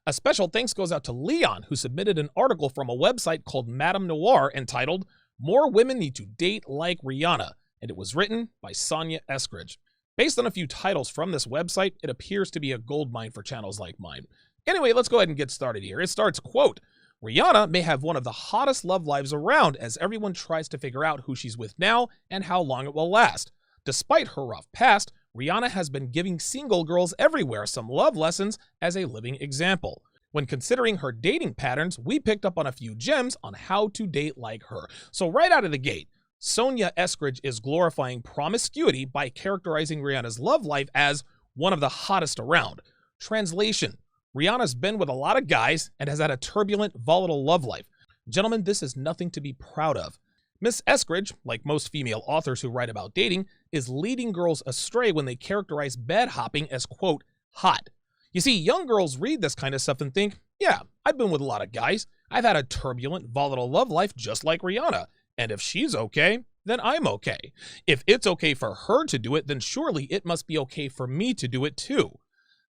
A special thanks goes out to Leon, who submitted an article from a website called Madame Noir entitled More Women Need to Date Like Rihanna, and it was written by Sonia Eskridge. Based on a few titles from this website, it appears to be a goldmine for channels like mine. Anyway, let's go ahead and get started here. It starts, quote, Rihanna may have one of the hottest love lives around as everyone tries to figure out who she's with now and how long it will last. Despite her rough past, Rihanna has been giving single girls everywhere some love lessons as a living example. When considering her dating patterns, we picked up on a few gems on how to date like her. So right out of the gate, Sonia Eskridge is glorifying promiscuity by characterizing Rihanna's love life as one of the hottest around. Translation: Rihanna's been with a lot of guys and has had a turbulent, volatile love life. Gentlemen, this is nothing to be proud of. Miss Eskridge, like most female authors who write about dating, is leading girls astray when they characterize bed hopping as, quote, hot. You see, young girls read this kind of stuff and think, yeah, I've been with a lot of guys. I've had a turbulent, volatile love life just like Rihanna. And if she's okay, then I'm okay. If it's okay for her to do it, then surely it must be okay for me to do it too.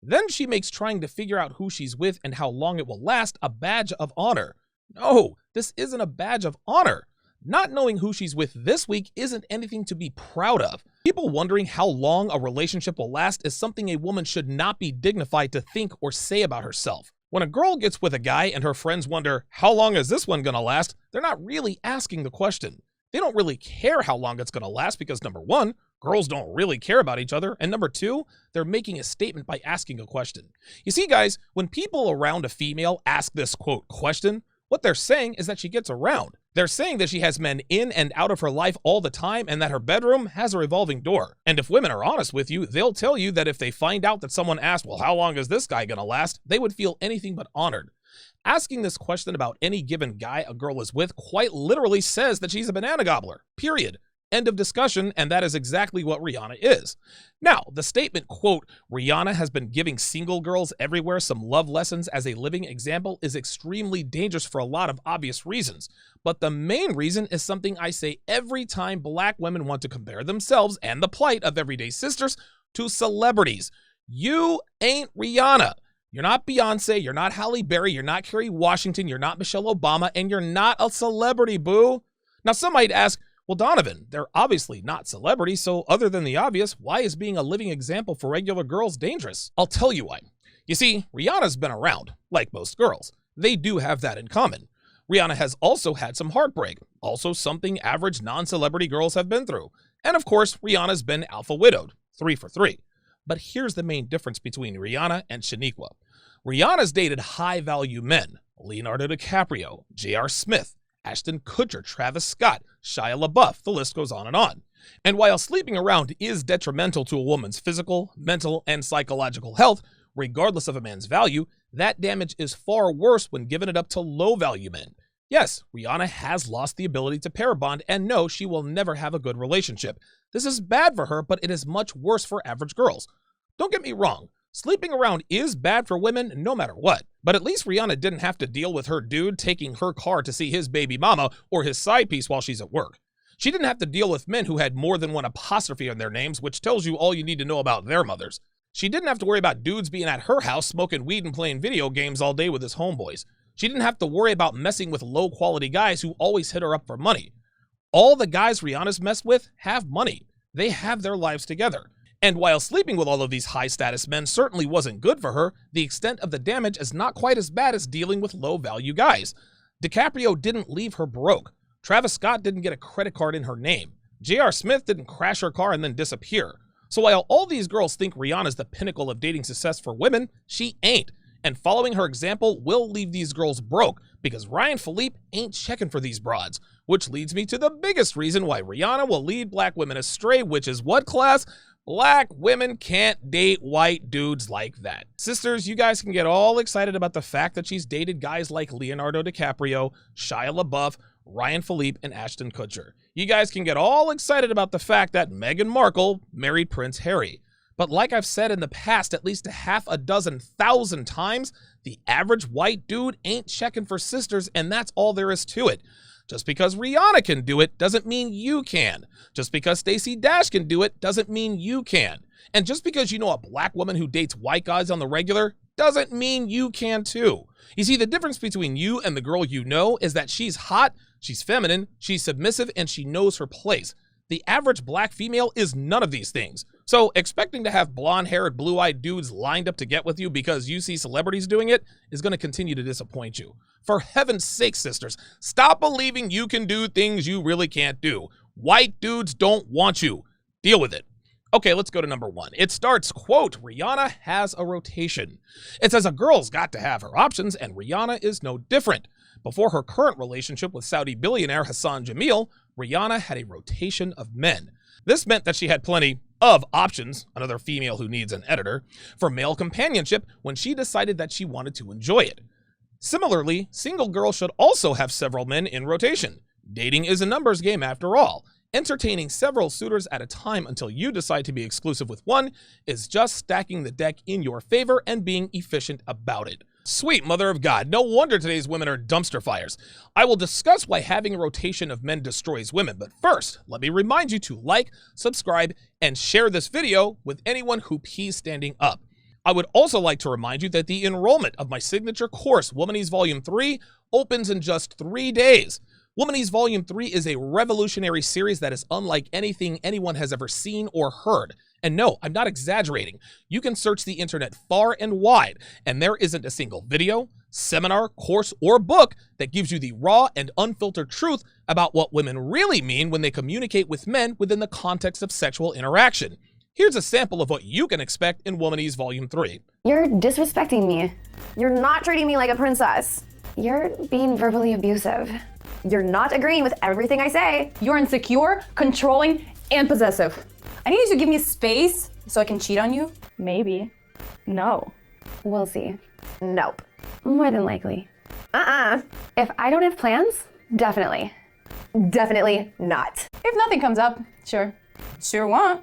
Then she makes trying to figure out who she's with and how long it will last a badge of honor. No, this isn't a badge of honor. Not knowing who she's with this week isn't anything to be proud of. People wondering how long a relationship will last is something a woman should not be dignified to think or say about herself. When a girl gets with a guy and her friends wonder, how long is this one gonna last? They're not really asking the question. They don't really care how long it's gonna last because number one, girls don't really care about each other, and number two, they're making a statement by asking a question. You see, guys, when people around a female ask this, quote, question, what they're saying is that she gets around. They're saying that she has men in and out of her life all the time and that her bedroom has a revolving door. And if women are honest with you, they'll tell you that if they find out that someone asked, well, how long is this guy gonna last? They would feel anything but honored. Asking this question about any given guy a girl is with quite literally says that she's a banana gobbler, period. End of discussion, and that is exactly what Rihanna is. Now, the statement, quote, Rihanna has been giving single girls everywhere some love lessons as a living example is extremely dangerous for a lot of obvious reasons. But the main reason is something I say every time black women want to compare themselves and the plight of everyday sisters to celebrities. You ain't Rihanna. You're not Beyonce, you're not Halle Berry, you're not Kerry Washington, you're not Michelle Obama, and you're not a celebrity, boo. Now, some might ask, well, Donovan, they're obviously not celebrities, so other than the obvious, why is being a living example for regular girls dangerous? I'll tell you why. You see, Rihanna's been around, like most girls. They do have that in common. Rihanna has also had some heartbreak, also something average non-celebrity girls have been through. And of course, Rihanna's been alpha widowed, 3 for 3. But here's the main difference between Rihanna and Shaniqua. Rihanna's dated high-value men, Leonardo DiCaprio, J.R. Smith, Ashton Kutcher, Travis Scott, Shia LaBeouf, the list goes on. And while sleeping around is detrimental to a woman's physical, mental, and psychological health, regardless of a man's value, that damage is far worse when giving it up to low-value men. Yes, Rihanna has lost the ability to pair bond, and no, she will never have a good relationship. This is bad for her, but it is much worse for average girls. Don't get me wrong. Sleeping around is bad for women no matter what, but at least Rihanna didn't have to deal with her dude taking her car to see his baby mama or his side piece while she's at work. She didn't have to deal with men who had more than one apostrophe on their names, which tells you all you need to know about their mothers. She didn't have to worry about dudes being at her house smoking weed and playing video games all day with his homeboys. She didn't have to worry about messing with low-quality guys who always hit her up for money. All the guys Rihanna's messed with have money. They have their lives together. And while sleeping with all of these high-status men certainly wasn't good for her, the extent of the damage is not quite as bad as dealing with low-value guys. DiCaprio didn't leave her broke. Travis Scott didn't get a credit card in her name. J.R. Smith didn't crash her car and then disappear. So while all these girls think Rihanna's the pinnacle of dating success for women, she ain't. And following her example will leave these girls broke because Ryan Philippe ain't checking for these broads. Which leads me to the biggest reason why Rihanna will lead black women astray, which is what, class? Black women can't date white dudes like that. Sisters, you guys can get all excited about the fact that she's dated guys like Leonardo DiCaprio, Shia LaBeouf, Ryan Philippe, and Ashton Kutcher. You guys can get all excited about the fact that Meghan Markle married Prince Harry. But like I've said in the past at least 6,000 times, the average white dude ain't checking for sisters, and that's all there is to it. Just because Rihanna can do it doesn't mean you can. Just because Stacey Dash can do it doesn't mean you can. And just because you know a black woman who dates white guys on the regular doesn't mean you can too. You see, the difference between you and the girl you know is that she's hot, she's feminine, she's submissive, and she knows her place. The average black female is none of these things. So expecting to have blonde-haired, blue-eyed dudes lined up to get with you because you see celebrities doing it is going to continue to disappoint you. For heaven's sake, sisters, stop believing you can do things you really can't do. White dudes don't want you. Deal with it. Okay, let's go to number 1. It starts, quote, Rihanna has a rotation. It says a girl's got to have her options, and Rihanna is no different. Before her current relationship with Saudi billionaire Hassan Jameel, Rihanna had a rotation of men. This meant that she had plenty of options, another female who needs an editor, for male companionship when she decided that she wanted to enjoy it. Similarly, single girls should also have several men in rotation. Dating is a numbers game after all. Entertaining several suitors at a time until you decide to be exclusive with one is just stacking the deck in your favor and being efficient about it. Sweet mother of God, no wonder today's women are dumpster fires. I will discuss why having a rotation of men destroys women, but first, let me remind you to like, subscribe, and share this video with anyone who pees standing up. I would also like to remind you that the enrollment of my signature course, Womanese Volume 3, opens in just 3 days. Womanese Volume 3 is a revolutionary series that is unlike anything anyone has ever seen or heard. And no, I'm not exaggerating. You can search the internet far and wide, and there isn't a single video, seminar, course, or book that gives you the raw and unfiltered truth about what women really mean when they communicate with men within the context of sexual interaction. Here's a sample of what you can expect in Womanese Volume 3. You're disrespecting me. You're not treating me like a princess. You're being verbally abusive. You're not agreeing with everything I say. You're insecure, controlling, and possessive. I need you to give me space so I can cheat on you. Maybe. No. We'll see. Nope. More than likely. If I don't have plans, definitely. Definitely not. If nothing comes up, sure. Sure won't.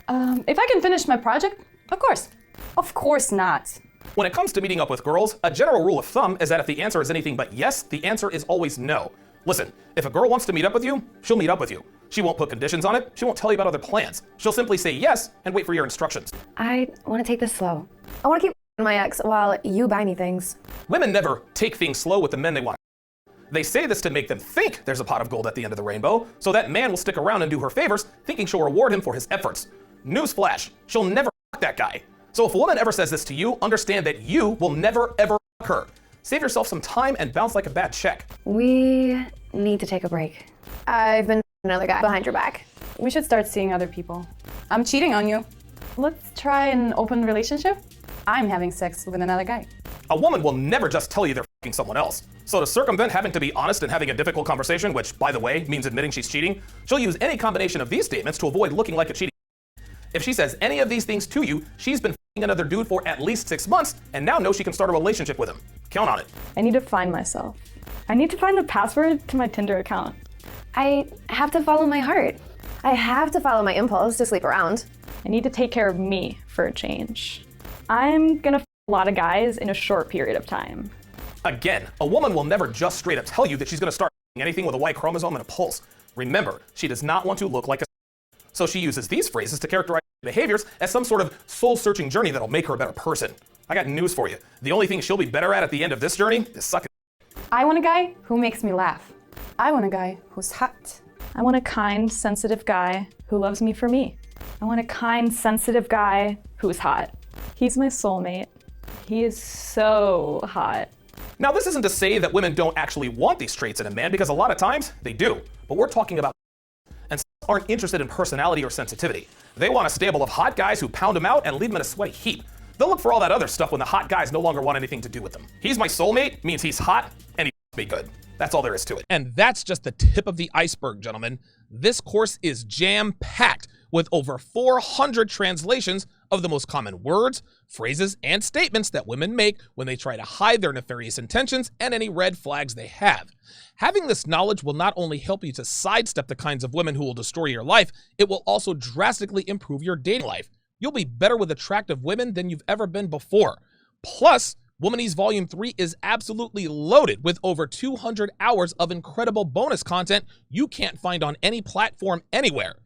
If I can finish my project, of course. Of course not. When it comes to meeting up with girls, a general rule of thumb is that if the answer is anything but yes, the answer is always no. Listen, if a girl wants to meet up with you, she'll meet up with you. She won't put conditions on it. She won't tell you about other plans. She'll simply say yes and wait for your instructions. I want to take this slow. I want to keep my ex while you buy me things. Women never take things slow with the men they want. They say this to make them think there's a pot of gold at the end of the rainbow, so that man will stick around and do her favors, thinking she'll reward him for his efforts. Newsflash, she'll never fuck that guy. So if a woman ever says this to you, understand that you will never ever fuck her. Save yourself some time and bounce like a bad check. We need to take a break. I've been another guy behind your back. We should start seeing other people. I'm cheating on you. Let's try an open relationship. I'm having sex with another guy. A woman will never just tell you they're fucking someone else. So to circumvent having to be honest and having a difficult conversation, which, by the way, means admitting she's cheating, she'll use any combination of these statements to avoid looking like a cheating. If she says any of these things to you, she's been fucking another dude for at least 6 months and now knows she can start a relationship with him. Count on it. I need to find myself. I need to find the password to my Tinder account. I have to follow my heart. I have to follow my impulse to sleep around. I need to take care of me for a change. I'm gonna f a lot of guys in a short period of time. Again, a woman will never just straight up tell you that she's gonna start anything with a Y chromosome and a pulse. Remember, she does not want to look like a so she uses these phrases to characterize behaviors as some sort of soul-searching journey that'll make her a better person. I got news for you. The only thing she'll be better at the end of this journey is sucking. I want a guy who makes me laugh. I want a guy who's hot. I want a kind, sensitive guy who loves me for me. I want a kind, sensitive guy who's hot. He's my soulmate. He is so hot. Now, this isn't to say that women don't actually want these traits in a man, because a lot of times they do. But we're talking about and aren't interested in personality or sensitivity. They want a stable of hot guys who pound them out and leave them in a sweaty heap. They'll look for all that other stuff when the hot guys no longer want anything to do with them. He's my soulmate means he's hot and he be good. That's all there is to it. And that's just the tip of the iceberg, gentlemen. This course is jam-packed with over 400 translations of the most common words, phrases, and statements that women make when they try to hide their nefarious intentions and any red flags they have. Having this knowledge will not only help you to sidestep the kinds of women who will destroy your life, it will also drastically improve your dating life. You'll be better with attractive women than you've ever been before. Plus, Womanese Volume 3 is absolutely loaded with over 200 hours of incredible bonus content you can't find on any platform anywhere.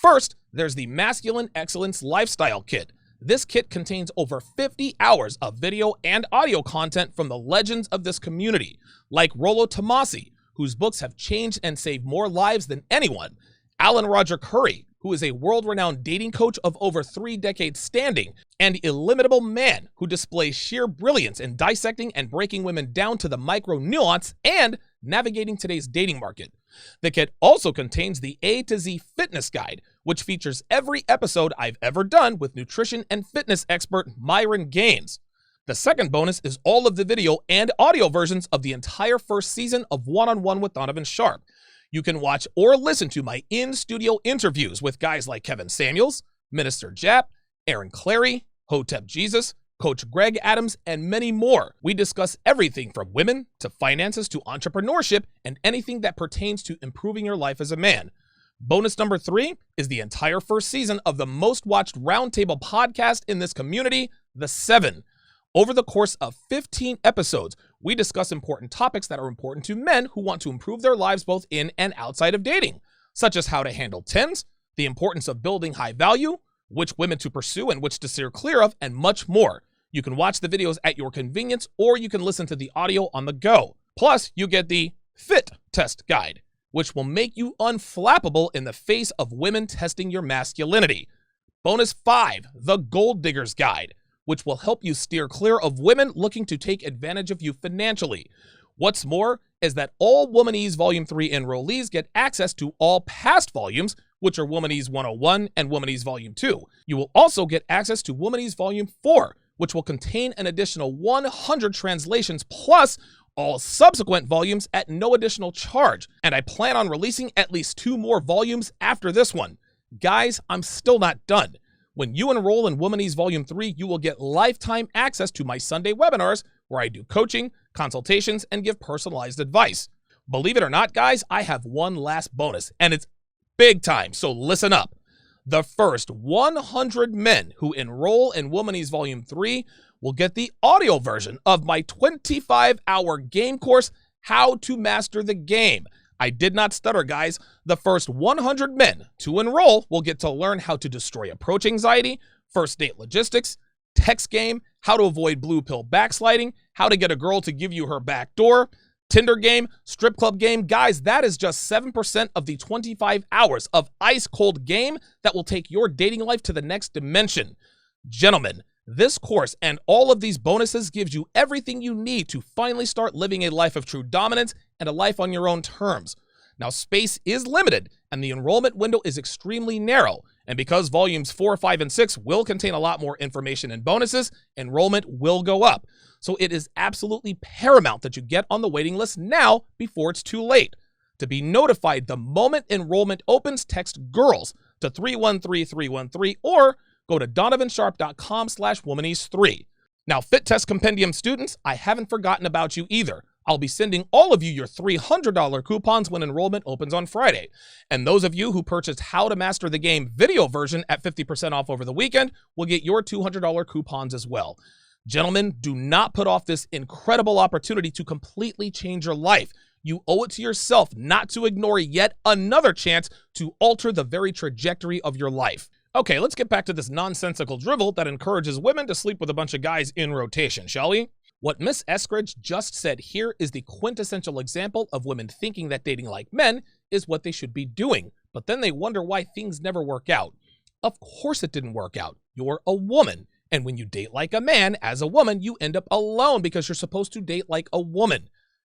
First, there's the Masculine Excellence Lifestyle Kit. This kit contains over 50 hours of video and audio content from the legends of this community, like Rollo Tomasi, whose books have changed and saved more lives than anyone, Alan Roger Curry, who is a world-renowned dating coach of over 3 decades standing, and Illimitable Man, who displays sheer brilliance in dissecting and breaking women down to the micro nuance and navigating today's dating market. The kit also contains the A to Z Fitness Guide, which features every episode I've ever done with nutrition and fitness expert Myron Gaines. The second bonus is all of the video and audio versions of the entire first season of One-on-One with Donovan Sharp. You can watch or listen to my in-studio interviews with guys like Kevin Samuels, Minister Jap, Aaron Clary, Hotep Jesus, Coach Greg Adams, and many more. We discuss everything from women to finances to entrepreneurship and anything that pertains to improving your life as a man. Bonus number 3 is the entire first season of the most watched roundtable podcast in this community, The 7. Over the course of 15 episodes, we discuss important topics that are important to men who want to improve their lives both in and outside of dating, such as how to handle tens, the importance of building high value, which women to pursue and which to steer clear of, and much more. You can watch the videos at your convenience, or you can listen to the audio on the go. Plus, you get the Fit Test Guide, which will make you unflappable in the face of women testing your masculinity. Bonus 5, the Gold Digger's Guide, which will help you steer clear of women looking to take advantage of you financially. What's more is that all Womanese Volume 3 enrollees get access to all past volumes, which are Womanese 101 and Womanese Volume 2. You will also get access to Womanese Volume 4, which will contain an additional 100 translations plus all subsequent volumes at no additional charge. And I plan on releasing at least 2 more volumes after this one. Guys, I'm still not done. When you enroll in Womanese Volume 3, you will get lifetime access to my Sunday webinars where I do coaching, consultations, and give personalized advice. Believe it or not, guys, I have one last bonus, and it's big time, so listen up. The first 100 men who enroll in Womanese Volume 3 will get the audio version of my 25-hour game course, How to Master the Game. I did not stutter, guys. The first 100 men to enroll will get to learn how to destroy approach anxiety, first date logistics, text game, how to avoid blue pill backsliding, how to get a girl to give you her back door, Tinder game, strip club game. Guys, that is just 7% of the 25 hours of ice cold game that will take your dating life to the next dimension. Gentlemen, this course and all of these bonuses gives you everything you need to finally start living a life of true dominance and a life on your own terms. Now, space is limited and the enrollment window is extremely narrow. And because volumes 4, 5, and 6 will contain a lot more information and bonuses, enrollment will go up. So it is absolutely paramount that you get on the waiting list now before it's too late. To be notified the moment enrollment opens, text GIRLS to 313313 or go to donovansharp.com/womanese3. Now, Fit Test Compendium students, I haven't forgotten about you either. I'll be sending all of you your $300 coupons when enrollment opens on Friday. And those of you who purchased How to Master the Game video version at 50% off over the weekend will get your $200 coupons as well. Gentlemen, do not put off this incredible opportunity to completely change your life. You owe it to yourself not to ignore yet another chance to alter the very trajectory of your life. Okay, let's get back to this nonsensical drivel that encourages women to sleep with a bunch of guys in rotation, shall we? What Miss Eskridge just said here is the quintessential example of women thinking that dating like men is what they should be doing, but then they wonder why things never work out. Of course it didn't work out. You're a woman. And when you date like a man, as a woman, you end up alone because you're supposed to date like a woman.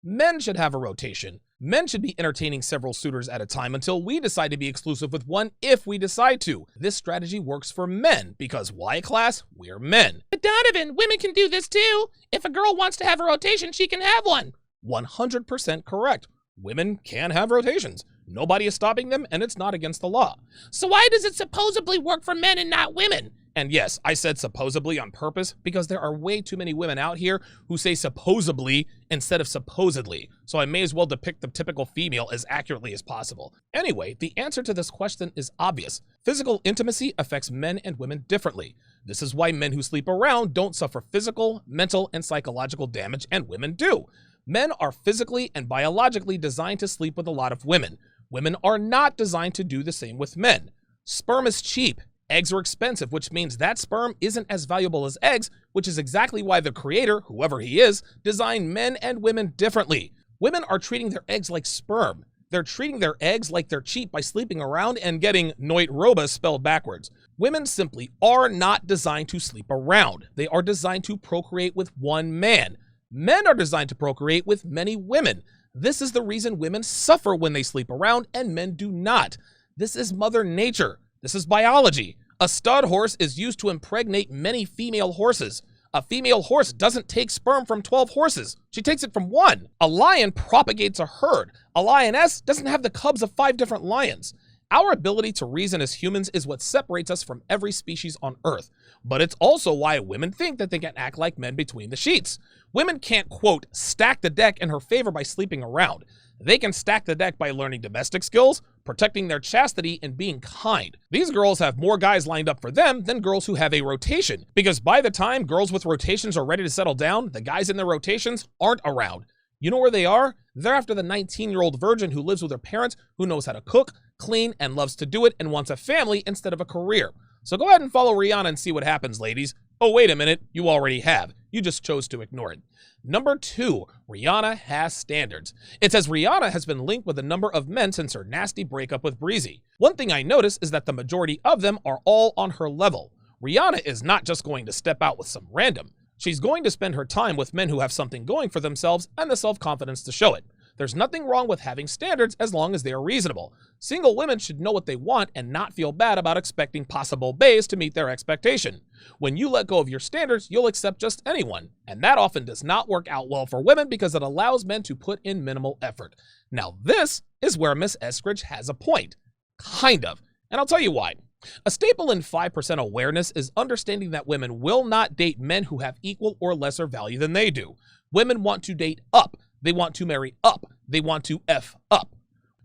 Men should have a rotation. Men should be entertaining several suitors at a time until we decide to be exclusive with one if we decide to. This strategy works for men because why, class? We're men. But Donovan, women can do this too. If a girl wants to have a rotation, she can have one. 100% correct. Women can have rotations. Nobody is stopping them, and it's not against the law. So why does it supposedly work for men and not women? And yes, I said supposedly on purpose because there are way too many women out here who say supposedly instead of supposedly. So I may as well depict the typical female as accurately as possible. Anyway, the answer to this question is obvious. Physical intimacy affects men and women differently. This is why men who sleep around don't suffer physical, mental, and psychological damage, and women do. Men are physically and biologically designed to sleep with a lot of women. Women are not designed to do the same with men. Sperm is cheap. Eggs are expensive, which means that sperm isn't as valuable as eggs, which is exactly why the creator, whoever he is, designed men and women differently. Women are treating their eggs like sperm. They're treating their eggs like they're cheap by sleeping around and getting noit robus spelled backwards. Women simply are not designed to sleep around. They are designed to procreate with one man. Men are designed to procreate with many women. This is the reason women suffer when they sleep around and men do not. This is Mother Nature. This is biology. A stud horse is used to impregnate many female horses. A female horse doesn't take sperm from 12 horses. She takes it from one. A lion propagates a herd. A lioness doesn't have the cubs of 5 different lions. Our ability to reason as humans is what separates us from every species on Earth. But it's also why women think that they can act like men between the sheets. Women can't, quote, stack the deck in her favor by sleeping around. They can stack the deck by learning domestic skills, protecting their chastity, and being kind. These girls have more guys lined up for them than girls who have a rotation, because by the time girls with rotations are ready to settle down, the guys in their rotations aren't around. You know where they are? They're after the 19-year-old virgin who lives with her parents, who knows how to cook, clean, and loves to do it, and wants a family instead of a career. So go ahead and follow Rihanna and see what happens, ladies. Oh, wait a minute, you already have. You just chose to ignore it. Number 2, Rihanna Has Standards. It says Rihanna has been linked with a number of men since her nasty breakup with Breezy. One thing I notice is that the majority of them are all on her level. Rihanna is not just going to step out with some random. She's going to spend her time with men who have something going for themselves and the self-confidence to show it. There's nothing wrong with having standards as long as they are reasonable. Single women should know what they want and not feel bad about expecting possible bays to meet their expectation. When you let go of your standards, you'll accept just anyone. And that often does not work out well for women because it allows men to put in minimal effort. Now this is where Miss Eskridge has a point. Kind of. And I'll tell you why. A staple in 5% awareness is understanding that women will not date men who have equal or lesser value than they do. Women want to date up. They want to marry up. They want to F up.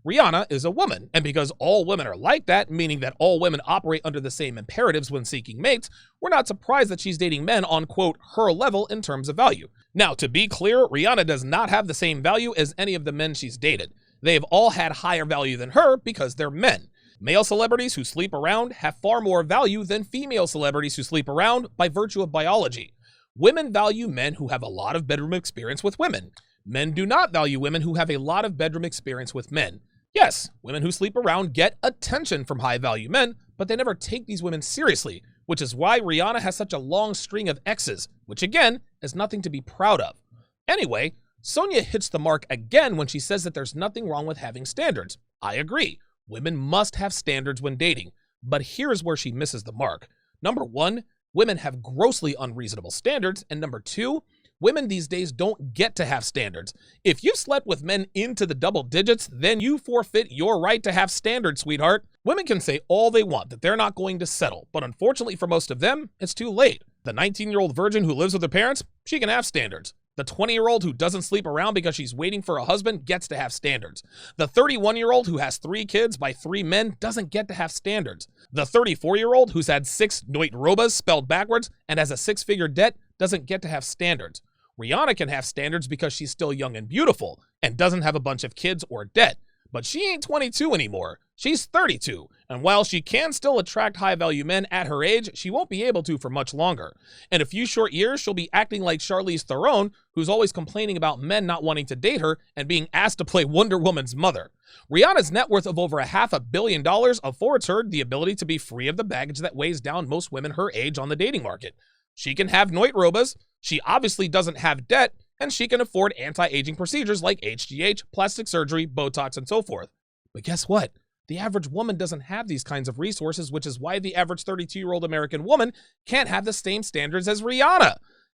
Rihanna is a woman, and because all women are like that, meaning that all women operate under the same imperatives when seeking mates, we're not surprised that she's dating men on, quote, her level in terms of value. Now, to be clear, Rihanna does not have the same value as any of the men she's dated. They've all had higher value than her because they're men. Male celebrities who sleep around have far more value than female celebrities who sleep around by virtue of biology. Women value men who have a lot of bedroom experience with women. Men do not value women who have a lot of bedroom experience with men. Yes, women who sleep around get attention from high-value men, but they never take these women seriously, which is why Rihanna has such a long string of exes, which again, is nothing to be proud of. Anyway, Sonia hits the mark again when she says that there's nothing wrong with having standards. I agree. Women must have standards when dating, but here's where she misses the mark. Number 1, women have grossly unreasonable standards, and number 2, women these days don't get to have standards. If you slept with men into the double digits, then you forfeit your right to have standards, sweetheart. Women can say all they want that they're not going to settle, but unfortunately for most of them, it's too late. The 19-year-old virgin who lives with her parents, she can have standards. The 20-year-old who doesn't sleep around because she's waiting for a husband gets to have standards. The 31-year-old who has 3 kids by 3 men doesn't get to have standards. The 34-year-old who's had 6 noit robas spelled backwards and has a 6-figure debt doesn't get to have standards. Rihanna can have standards because she's still young and beautiful and doesn't have a bunch of kids or debt. But she ain't 22 anymore. She's 32. And while she can still attract high-value men at her age, she won't be able to for much longer. In a few short years, she'll be acting like Charlize Theron, who's always complaining about men not wanting to date her and being asked to play Wonder Woman's mother. Rihanna's net worth of over $500 million affords her the ability to be free of the baggage that weighs down most women her age on the dating market. She can have noit robas, she obviously doesn't have debt, and she can afford anti-aging procedures like HGH, plastic surgery, Botox, and so forth. But guess what? The average woman doesn't have these kinds of resources, which is why the average 32-year-old American woman can't have the same standards as Rihanna.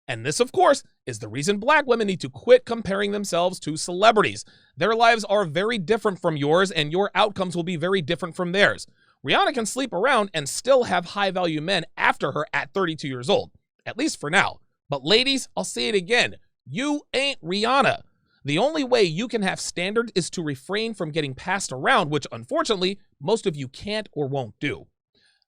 And this, of course, is the reason black women need to quit comparing themselves to celebrities. Their lives are very different from yours, and your outcomes will be very different from theirs. Rihanna can sleep around and still have high-value men after her at 32 years old, at least for now. But ladies, I'll say it again, you ain't Rihanna. The only way you can have standards is to refrain from getting passed around, which unfortunately, most of you can't or won't do.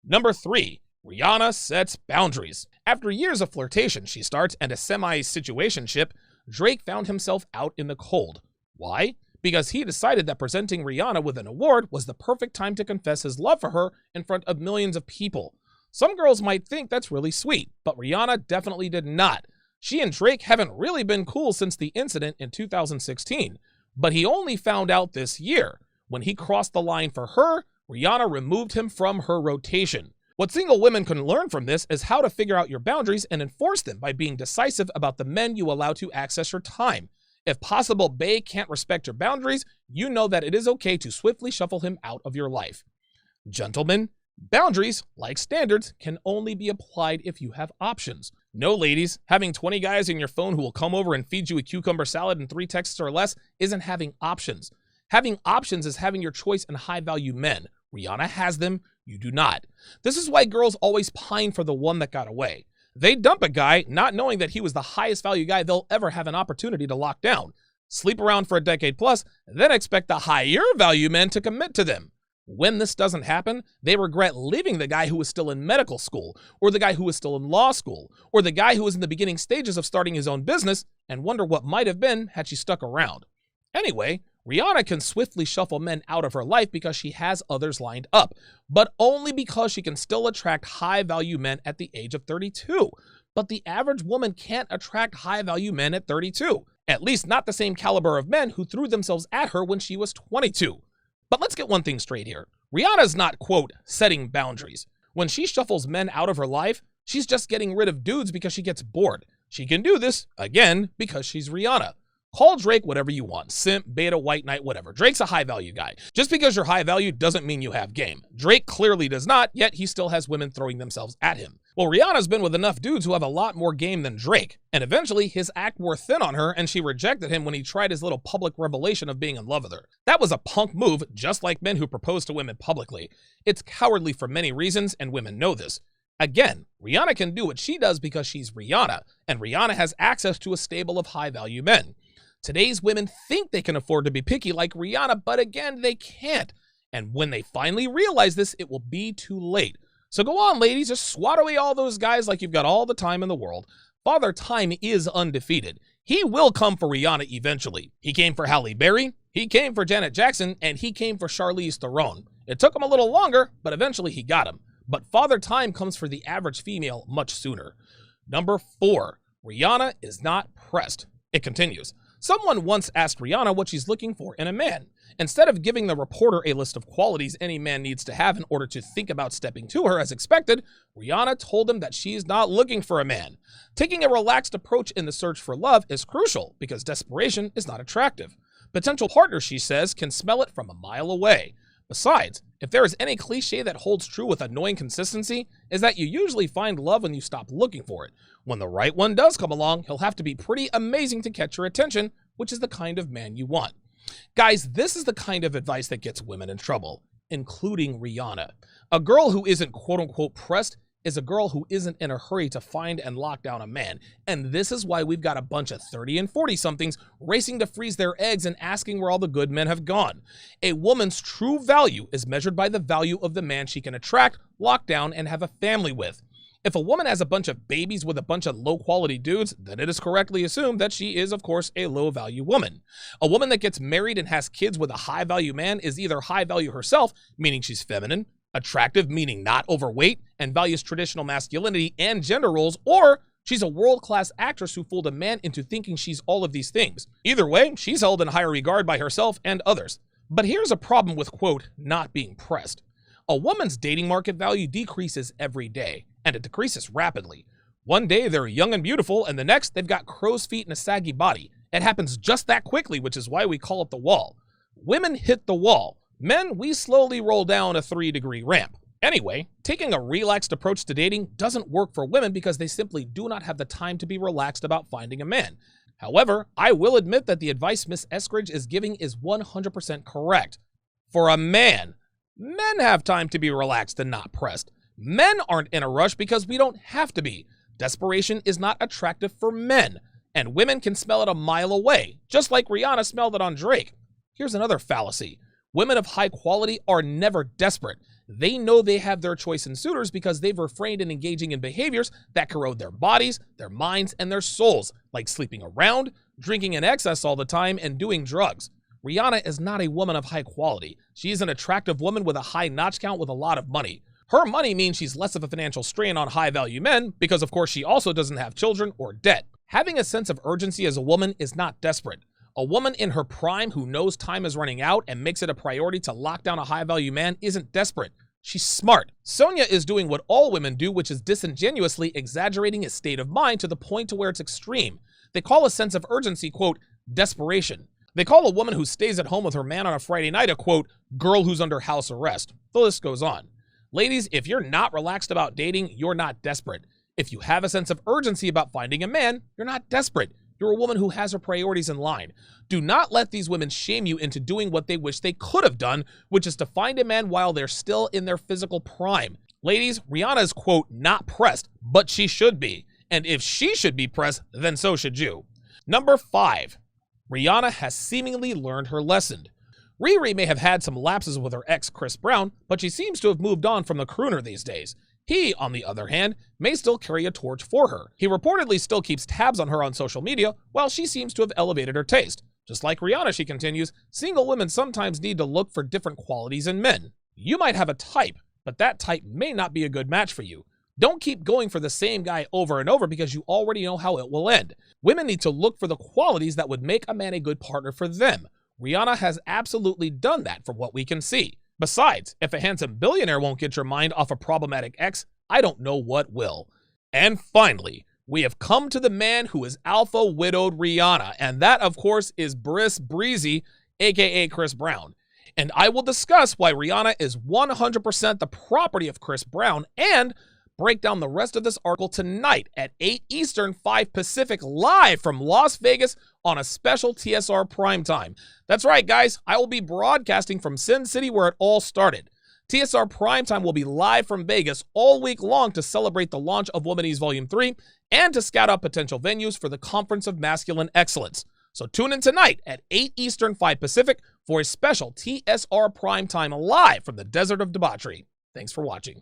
Number 3, Rihanna sets boundaries. After years of flirtation, she starts, and a semi-situationship, Drake found himself out in the cold. Why? Because he decided that presenting Rihanna with an award was the perfect time to confess his love for her in front of millions of people. Some girls might think that's really sweet, but Rihanna definitely did not. She and Drake haven't really been cool since the incident in 2016, but he only found out this year. When he crossed the line for her, Rihanna removed him from her rotation. What single women can learn from this is how to figure out your boundaries and enforce them by being decisive about the men you allow to access your time. If possible bae can't respect your boundaries, you know that it is okay to swiftly shuffle him out of your life. Gentlemen, boundaries, like standards, can only be applied if you have options. No, ladies, having 20 guys in your phone who will come over and feed you a cucumber salad in 3 texts or less isn't having options. Having options is having your choice in high-value men. Rihanna has them, you do not. This is why girls always pine for the one that got away. They dump a guy not knowing that he was the highest value guy they'll ever have an opportunity to lock down, sleep around for a decade plus, then expect the higher value men to commit to them. When this doesn't happen, they regret leaving the guy who was still in medical school, or the guy who was still in law school, or the guy who was in the beginning stages of starting his own business, and wonder what might have been had she stuck around. Anyway, Rihanna can swiftly shuffle men out of her life because she has others lined up, but only because she can still attract high-value men at the age of 32. But the average woman can't attract high-value men at 32, at least not the same caliber of men who threw themselves at her when she was 22. But let's get one thing straight here. Rihanna's not, quote, setting boundaries. When she shuffles men out of her life, she's just getting rid of dudes because she gets bored. She can do this, again, because she's Rihanna. Call Drake whatever you want, simp, beta, white knight, whatever. Drake's a high-value guy. Just because you're high-value doesn't mean you have game. Drake clearly does not, yet he still has women throwing themselves at him. Well, Rihanna's been with enough dudes who have a lot more game than Drake, and eventually his act wore thin on her and she rejected him when he tried his little public revelation of being in love with her. That was a punk move, just like men who propose to women publicly. It's cowardly for many reasons, and women know this. Again, Rihanna can do what she does because she's Rihanna, and Rihanna has access to a stable of high-value men. Today's women think they can afford to be picky like Rihanna, but again, they can't. And when they finally realize this, it will be too late. So go on, ladies, just swat away all those guys like you've got all the time in the world. Father Time is undefeated. He will come for Rihanna eventually. He came for Halle Berry, he came for Janet Jackson, and he came for Charlize Theron. It took him a little longer, but eventually he got him. But Father Time comes for the average female much sooner. Number 4, Rihanna is not pressed. It continues. Someone once asked Rihanna what she's looking for in a man. Instead of giving the reporter a list of qualities any man needs to have in order to think about stepping to her as expected, Rihanna told him that she's not looking for a man. Taking a relaxed approach in the search for love is crucial because desperation is not attractive. Potential partners, she says, can smell it from a mile away. Besides, if there is any cliche that holds true with annoying consistency, is that you usually find love when you stop looking for it. When the right one does come along, he'll have to be pretty amazing to catch your attention, which is the kind of man you want. Guys, this is the kind of advice that gets women in trouble, including Rihanna. A girl who isn't quote-unquote pressed is a girl who isn't in a hurry to find and lock down a man. And this is why we've got a bunch of 30 and 40-somethings racing to freeze their eggs and asking where all the good men have gone. A woman's true value is measured by the value of the man she can attract, lock down, and have a family with. If a woman has a bunch of babies with a bunch of low-quality dudes, then it is correctly assumed that she is, of course, a low-value woman. A woman that gets married and has kids with a high-value man is either high-value herself, meaning she's feminine, attractive, meaning not overweight, and values traditional masculinity and gender roles, or she's a world-class actress who fooled a man into thinking she's all of these things. Either way, she's held in higher regard by herself and others. But here's a problem with, quote, not being pressed. A woman's dating market value decreases every day, and it decreases rapidly. One day they're young and beautiful, and the next they've got crow's feet and a saggy body. It happens just that quickly, which is why we call it the wall. Women hit the wall. Men, we slowly roll down a 3-degree ramp. Anyway, taking a relaxed approach to dating doesn't work for women because they simply do not have the time to be relaxed about finding a man. However, I will admit that the advice Miss Eskridge is giving is 100% correct. For a man, men have time to be relaxed and not pressed. Men aren't in a rush because we don't have to be. Desperation is not attractive for men, and women can smell it a mile away, just like Rihanna smelled it on Drake. Here's another fallacy. Women of high quality are never desperate. They know they have their choice in suitors because they've refrained in engaging in behaviors that corrode their bodies, their minds, and their souls, like sleeping around, drinking in excess all the time, and doing drugs. Rihanna is not a woman of high quality. She is an attractive woman with a high notch count with a lot of money. Her money means she's less of a financial strain on high-value men because, of course, she also doesn't have children or debt. Having a sense of urgency as a woman is not desperate. A woman in her prime who knows time is running out and makes it a priority to lock down a high-value man isn't desperate. She's smart. Sonia is doing what all women do, which is disingenuously exaggerating his state of mind to the point to where it's extreme. They call a sense of urgency, quote, desperation. They call a woman who stays at home with her man on a Friday night a, quote, girl who's under house arrest. The list goes on. Ladies, if you're not relaxed about dating, you're not desperate. If you have a sense of urgency about finding a man, you're not desperate. You're a woman who has her priorities in line. Do not let these women shame you into doing what they wish they could have done, which is to find a man while they're still in their physical prime. Ladies, Rihanna is, quote, not pressed, but she should be. And if she should be pressed, then so should you. Number 5. Rihanna has seemingly learned her lesson. Riri may have had some lapses with her ex Chris Brown, but she seems to have moved on from the crooner these days. He, on the other hand, may still carry a torch for her. He reportedly still keeps tabs on her on social media, while she seems to have elevated her taste. Just like Rihanna, she continues, single women sometimes need to look for different qualities in men. You might have a type, but that type may not be a good match for you. Don't keep going for the same guy over and over because you already know how it will end. Women need to look for the qualities that would make a man a good partner for them. Rihanna has absolutely done that from what we can see. Besides, if a handsome billionaire won't get your mind off a problematic ex, I don't know what will. And finally, we have come to the man who is alpha widowed Rihanna, and that, of course, is Briss Breezy, aka Chris Brown. And I will discuss why Rihanna is 100% the property of Chris Brown and break down the rest of this article tonight at 8 Eastern, 5 Pacific, live from Las Vegas on a special TSR primetime. That's right, guys. I will be broadcasting from Sin City where it all started. TSR primetime will be live from Vegas all week long to celebrate the launch of Womanese Volume 3 and to scout out potential venues for the Conference of Masculine Excellence. So tune in tonight at 8 Eastern, 5 Pacific for a special TSR primetime live from the Desert of Debauchery. Thanks for watching.